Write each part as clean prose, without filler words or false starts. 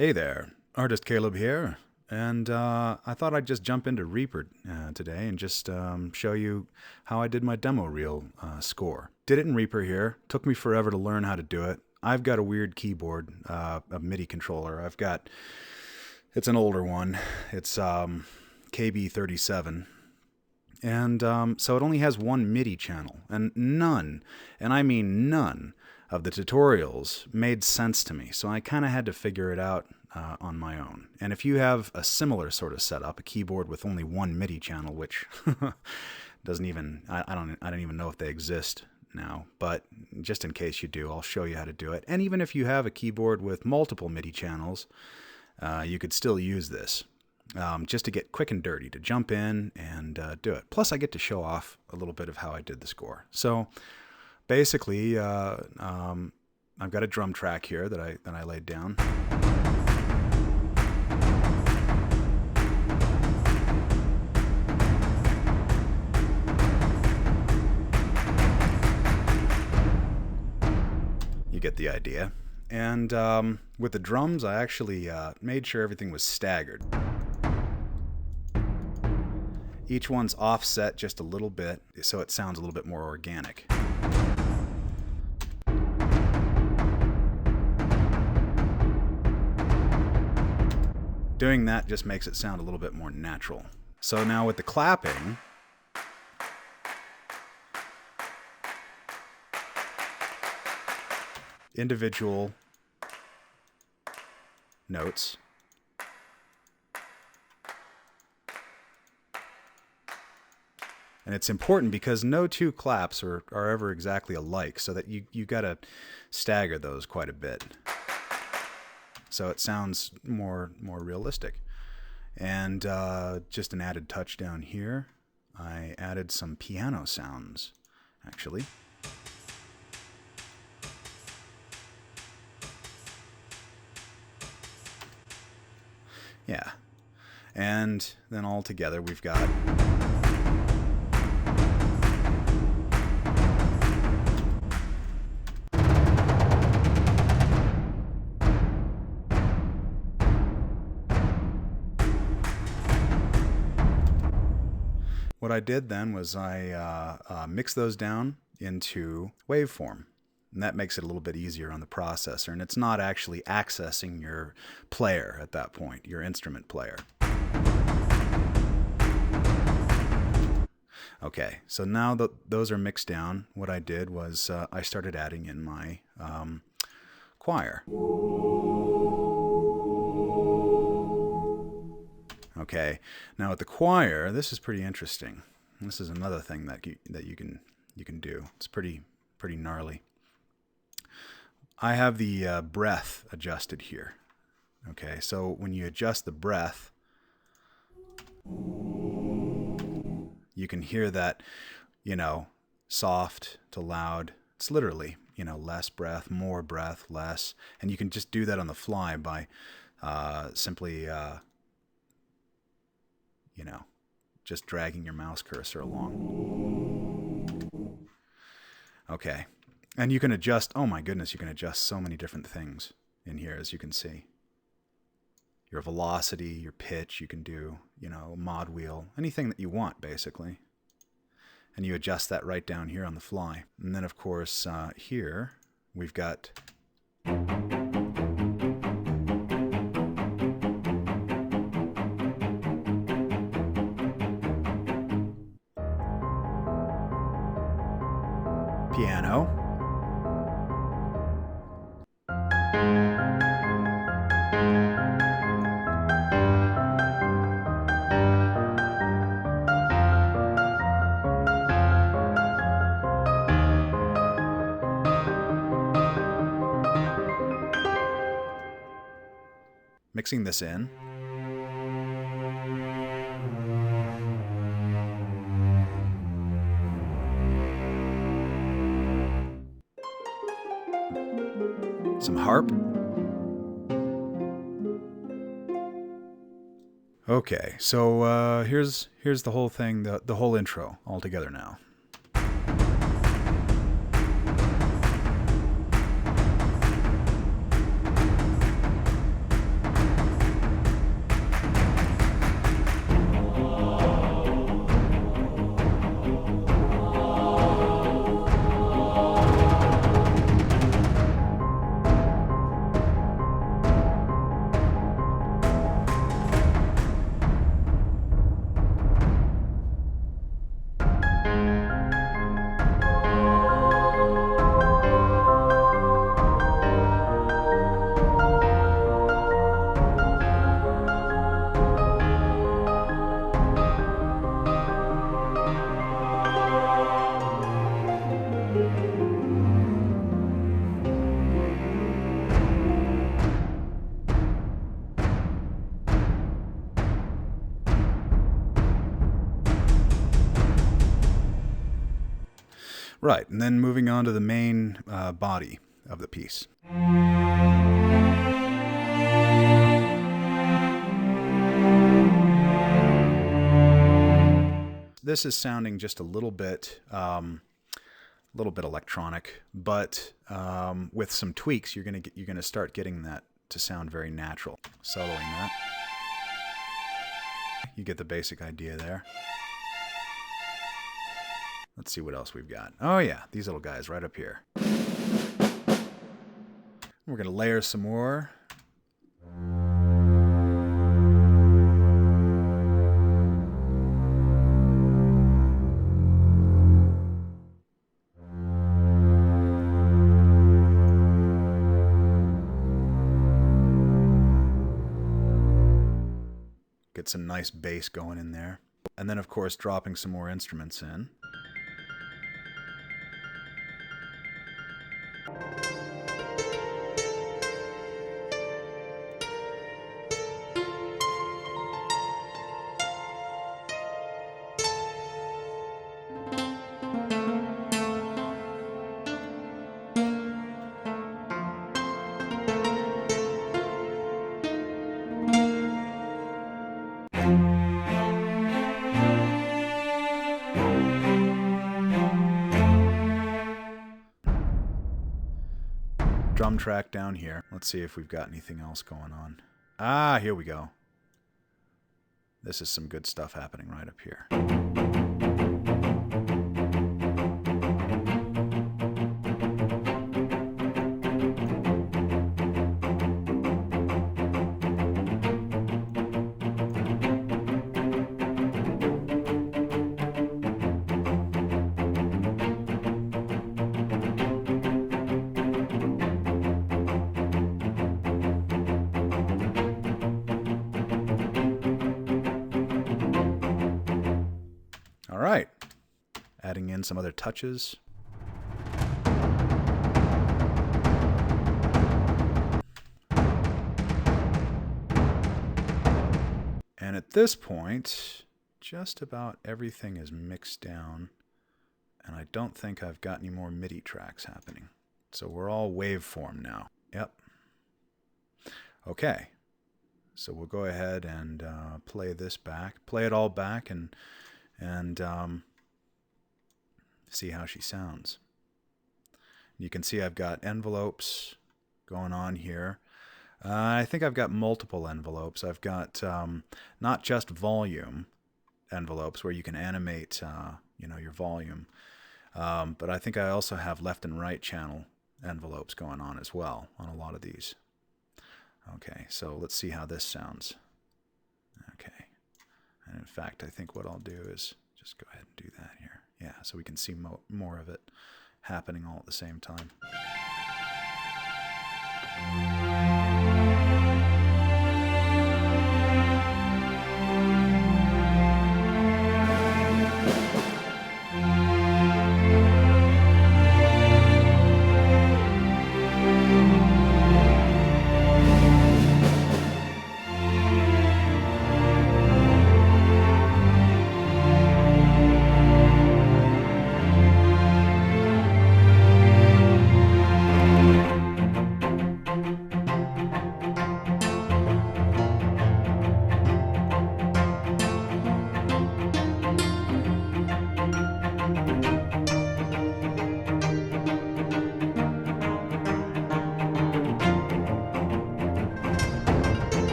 Hey there, artistcaleb here, and I thought I'd just jump into Reaper today and just show you how I did my demo reel score. Did it in Reaper here. Took me forever to learn how to do it. I've got a weird keyboard, a MIDI controller. It's an older one. It's KB37. And so it only has one MIDI channel, and none, and I mean none, of the tutorials made sense to me. So I kind of had to figure it out on my own. And if you have a similar sort of setup, a keyboard with only one MIDI channel, which doesn't even, I don't even know if they exist now, but just in case you do, I'll show you how to do it. And even if you have a keyboard with multiple MIDI channels, you could still use this. Just to get quick and dirty, to jump in and do it. Plus, I get to show off a little bit of how I did the score. So, basically, I've got a drum track here that I laid down. You get the idea. And with the drums, I actually made sure everything was staggered. Each one's offset just a little bit, so it sounds a little bit more organic. Doing that just makes it sound a little bit more natural. So now with the clapping, individual notes. And it's important because no two claps are ever exactly alike, so that you got to stagger those quite a bit. So it sounds more realistic. And just an added touch down here, I added some piano sounds, actually. Yeah. And then all together we've got what I did then was I mixed those down into waveform. And that makes it a little bit easier on the processor. And it's not actually accessing your player at that point, your instrument player. Okay, so now that those are mixed down, what I did was I started adding in my choir. Okay, now with the choir, this is pretty interesting. This is another thing that you can do. It's pretty gnarly. I have the breath adjusted here. Okay, so when you adjust the breath, you can hear that, soft to loud. It's literally, less breath, more breath, less. And you can just do that on the fly by simply, just dragging your mouse cursor along. Okay. And you can adjust, oh my goodness, you can adjust so many different things in here, as you can see. Your velocity, your pitch, you can do, mod wheel, anything that you want, basically. And you adjust that right down here on the fly. And then, of course, here, we've got piano. Mixing this in. Some harp. Okay, so here's the whole thing, the whole intro all together now. Right, and then moving on to the main body of the piece. This is sounding just a little bit electronic, but with some tweaks, you're gonna start getting that to sound very natural. Soloing that, you get the basic idea there. Let's see what else we've got. Oh yeah, these little guys right up here. We're gonna layer some more. Get some nice bass going in there. And then, of course, dropping some more instruments in. Drum track down here. Let's see if we've got anything else going on. Ah, here we go. This is some good stuff happening right up here. All right, adding in some other touches. And at this point, just about everything is mixed down, and I don't think I've got any more MIDI tracks happening. So we're all waveform now. Yep. Okay, so we'll go ahead and play this back, play it all back, and see how she sounds. You can see I've got envelopes going on here. I think I've got multiple envelopes. I've got not just volume envelopes where you can animate your volume, but I think I also have left and right channel envelopes going on as well on a lot of these. Okay, so let's see how this sounds. Okay. And in fact, I think what I'll do is just go ahead and do that here. Yeah, so we can see more of it happening all at the same time.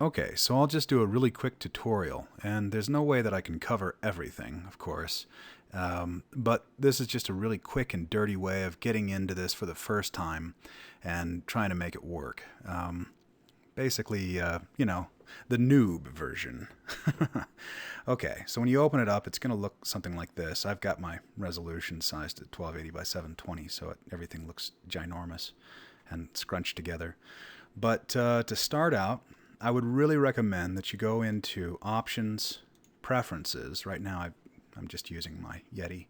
Okay, so I'll just do a really quick tutorial, and there's no way that I can cover everything, of course, but this is just a really quick and dirty way of getting into this for the first time and trying to make it work. Basically, you know, the noob version. Okay, so when you open it up, it's going to look something like this. I've got my resolution sized at 1280 by 720, so everything looks ginormous and scrunched together. But to start out, I would really recommend that you go into Options, Preferences. Right now I'm just using my Yeti.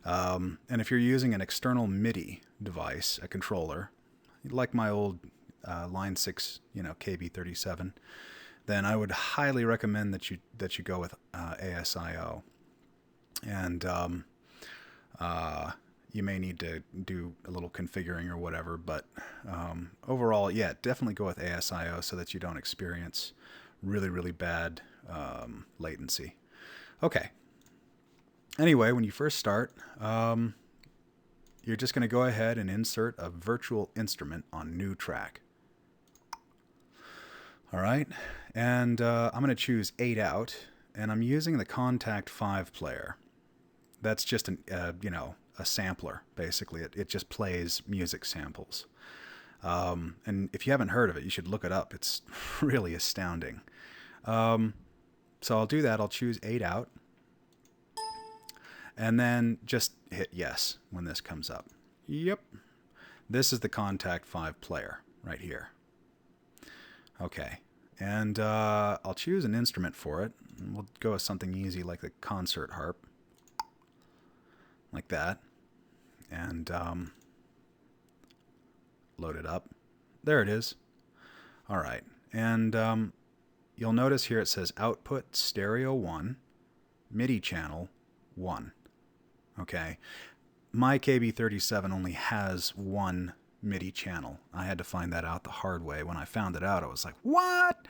And if you're using an external MIDI device, a controller, like my old Line 6, you know, KB37, then I would highly recommend that you go with ASIO. And you may need to do a little configuring or whatever, but overall, yeah, definitely go with ASIO so that you don't experience really, really bad latency. Okay. Anyway, when you first start, you're just going to go ahead and insert a virtual instrument on New Track. All right, and I'm going to choose 8 out, and I'm using the Kontakt 5 player. That's just an, you know, a sampler, basically. It just plays music samples. And if you haven't heard of it, you should look it up. It's really astounding. So I'll do that. I'll choose 8 out. And then just hit yes when this comes up. Yep. This is the Kontakt 5 player right here. Okay. And I'll choose an instrument for it. We'll go with something easy like the concert harp. Like that. And load it up. There it is. All right. And you'll notice here it says Output Stereo 1, MIDI Channel 1. Okay. My KB37 only has one MIDI channel. I had to find that out the hard way. When I found it out, I was like, what?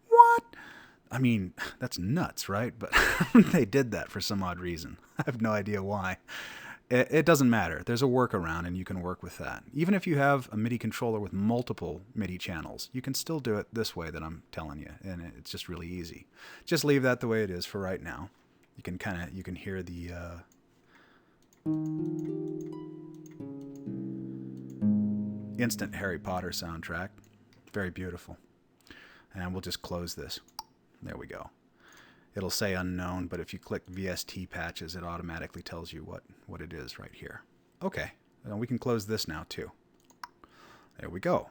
What? I mean, that's nuts, right? But they did that for some odd reason. I have no idea why. It doesn't matter. There's a workaround, and you can work with that. Even if you have a MIDI controller with multiple MIDI channels, you can still do it this way that I'm telling you, and it's just really easy. Just leave that the way it is for right now. You can hear the instant Harry Potter soundtrack. Very beautiful. And we'll just close this. There we go. It'll say unknown, but if you click VST patches, it automatically tells you what it is right here. Okay, and we can close this now too. There we go.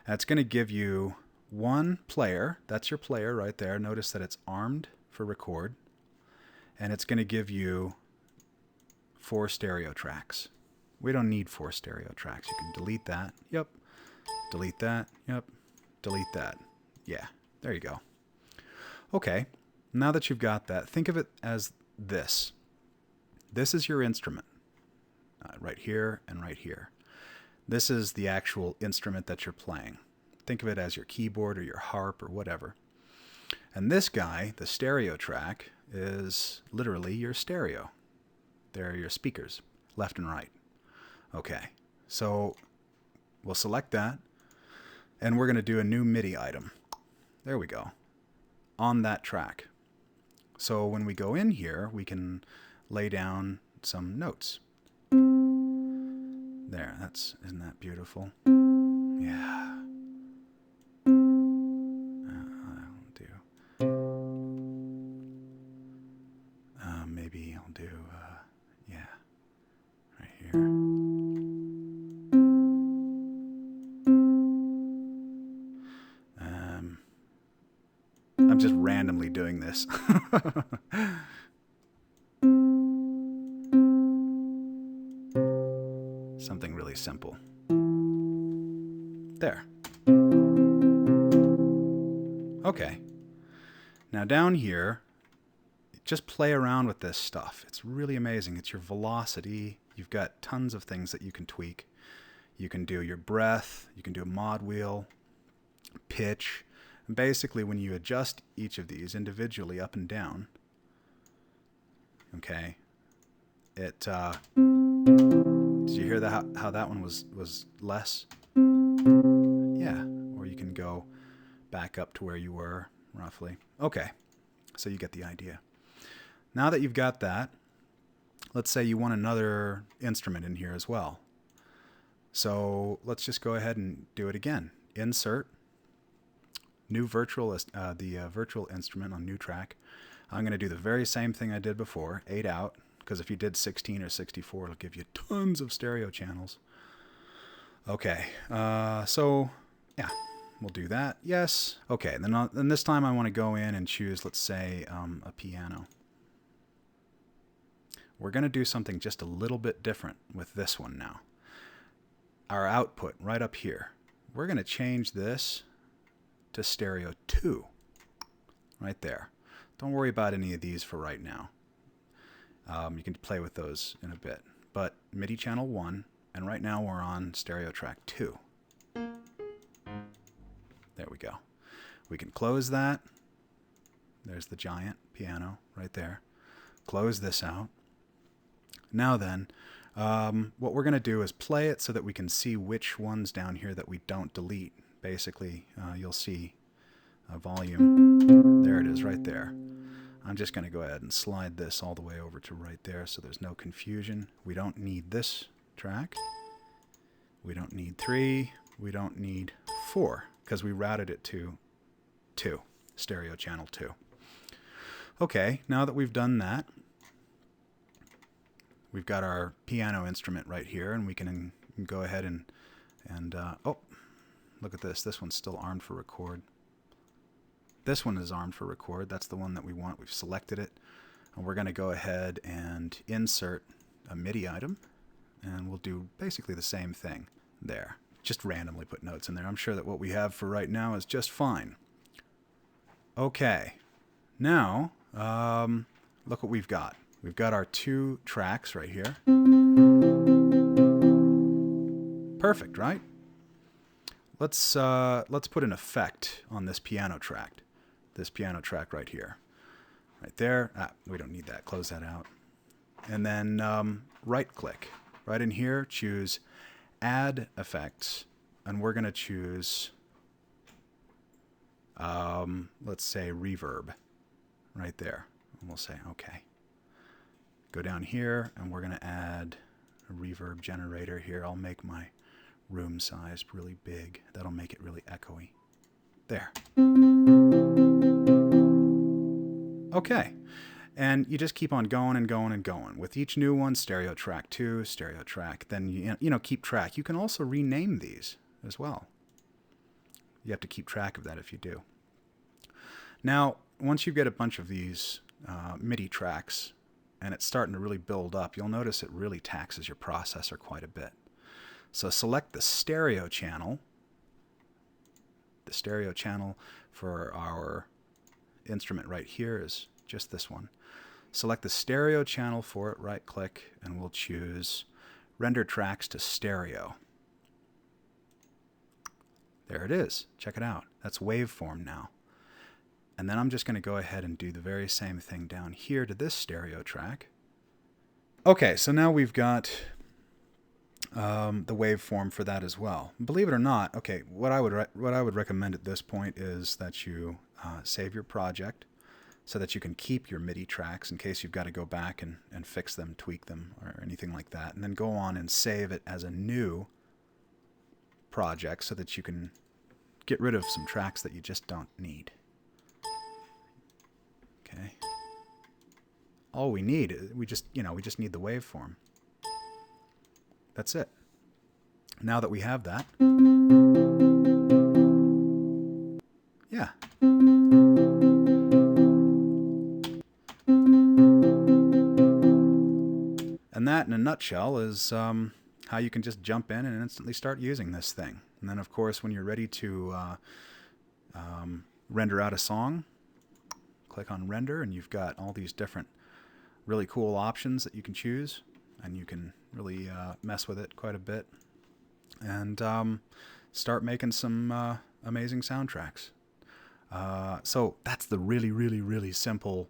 That's going to give you one player. That's your player right there. Notice that it's armed for record. And it's going to give you 4 stereo tracks. We don't need 4 stereo tracks. You can delete that. Yep. Delete that. Yep. Delete that. Yeah. There you go. Okay. Now that you've got that, think of it as this. This is your instrument. Right here and right here. This is the actual instrument that you're playing. Think of it as your keyboard or your harp or whatever. And this guy, the stereo track, is literally your stereo. They're your speakers, left and right. Okay, so we'll select that, and we're going to do a new MIDI item. There we go. On that track. So when we go in here, we can lay down some notes. There, isn't that beautiful? Yeah. I'll do. Maybe I'll do, yeah, right here. I'm just randomly doing this. Something really simple. There. Okay. Now down here, just play around with this stuff. It's really amazing. It's your velocity. You've got tons of things that you can tweak. You can do your breath. You can do a mod wheel, pitch. And basically, when you adjust each of these individually up and down, okay, it, did you hear that, how that one was less? Yeah, or you can go back up to where you were, roughly. Okay, so you get the idea. Now that you've got that, let's say you want another instrument in here as well. So let's just go ahead and do it again. Insert, new virtual, the virtual instrument on new track. I'm going to do the very same thing I did before, 8 out, because if you did 16 or 64, it'll give you tons of stereo channels. Okay, so yeah, we'll do that. Yes. Okay, then this time I want to go in and choose, let's say, a piano. We're going to do something just a little bit different with this one now. Our output right up here. We're going to change this to stereo 2. Right there. Don't worry about any of these for right now. You can play with those in a bit. But MIDI channel 1, and right now we're on stereo track 2. There we go. We can close that. There's the giant piano right there. Close this out. Now then, what we're going to do is play it so that we can see which ones down here that we don't delete. Basically, you'll see a volume. There it is right there. I'm just going to go ahead and slide this all the way over to right there so there's no confusion. We don't need this track. We don't need 3. We don't need 4 because we routed it to 2, stereo channel 2. Okay, now that we've done that, we've got our piano instrument right here, and we can go ahead and oh, look at this. This one's still armed for record. This one is armed for record. That's the one that we want. We've selected it. And we're going to go ahead and insert a MIDI item, and we'll do basically the same thing there. Just randomly put notes in there. I'm sure that what we have for right now is just fine. Okay. Now, look what we've got. We've got our 2 tracks right here. Perfect, right? Let's put an effect on this piano track. This piano track right here. Right there. We don't need that. Close that out. And then right click. Right in here, choose Add Effects. And we're going to choose, let's say, Reverb. Right there. And we'll say, okay. Go down here, and we're going to add a reverb generator here. I'll make my room size really big. That'll make it really echoey. There. Okay. And you just keep on going and going and going. With each new one, stereo track 2, stereo track, then you know, keep track. You can also rename these as well. You have to keep track of that if you do. Now, once you get a bunch of these MIDI tracks, and it's starting to really build up, you'll notice it really taxes your processor quite a bit. So select the stereo channel. The stereo channel for our instrument right here is just this one. Select the stereo channel for it, right click, and we'll choose Render Tracks to Stereo. There it is. Check it out. That's waveform now. And then I'm just going to go ahead and do the very same thing down here to this stereo track. Okay, so now we've got the waveform for that as well. Believe it or not, okay, what I would recommend at this point is that you save your project so that you can keep your MIDI tracks in case you've got to go back and fix them, tweak them, or anything like that. And then go on and save it as a new project so that you can get rid of some tracks that you just don't need. Okay. All we need, we just need the waveform. That's it. Now that we have that, yeah. And that, in a nutshell, is how you can just jump in and instantly start using this thing. And then, of course, when you're ready to render out a song, click on Render, and you've got all these different really cool options that you can choose, and you can really mess with it quite a bit and start making some amazing soundtracks. So that's the really simple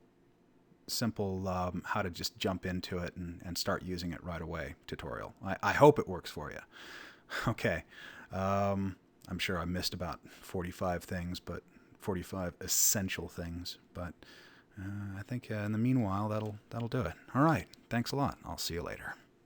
how to just jump into it and start using it right away tutorial. I hope it works for you. Okay. I'm sure I missed about 45 things, but 45 essential things. But I think in the meanwhile, that'll do it. All right. Thanks a lot. I'll see you later.